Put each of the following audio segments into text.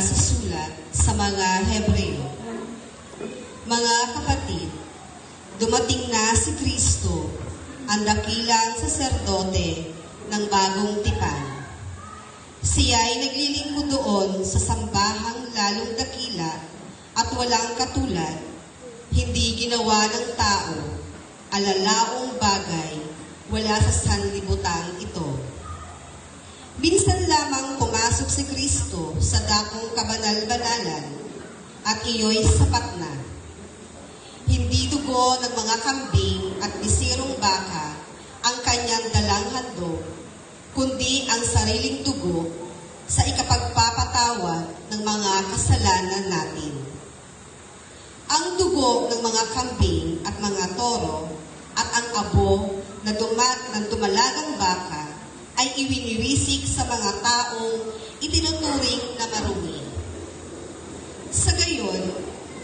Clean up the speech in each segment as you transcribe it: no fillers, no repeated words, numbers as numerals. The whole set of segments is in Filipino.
sa sulat sa mga Hebreo. Mga kapatid, dumating na si Kristo, ang dakilang saserdote ng bagong tipan. Siya ay naglilingkod doon sa sambahang lalong dakila at walang katulad, hindi ginawa ng tao, alalaong bagay, wala sa sanlibutan ito. Minsan lamang pumasok si Kristo sa dakong kabanal-banalan at iyo'y sapat na. Hindi dugo ng mga kambing at bisirong baka ang kanyang dalang handog, kundi ang sariling dugo sa ikapagpapatawad ng mga kasalanan natin. Ang dugo ng mga kambing at mga toro at ang abo na dumalagang baka ay iwiniwisik sa mga taong itinuturing na marumi. Sa gayon,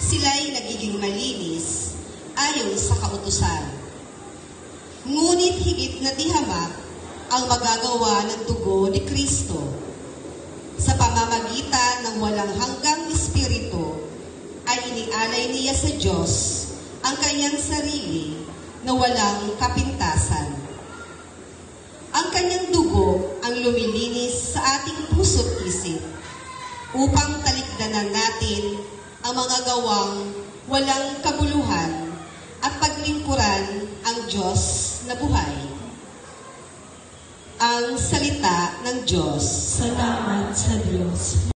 sila'y nagiging malinis ayon sa kautusan. Ngunit higit na dihamak ang magagawa ng dugo ni Kristo. Sa pamamagitan ng walang hanggang espiritu, ay inialay niya sa Diyos ang kanyang sarili na walang kapintasan. Ang kanyang dugo ang lumilinis sa ating puso't isip upang talikdanan natin ang mga gawang walang kabuluhan at paglingkuran ang Diyos na buhay. Ang salita ng Diyos. Salamat sa Diyos.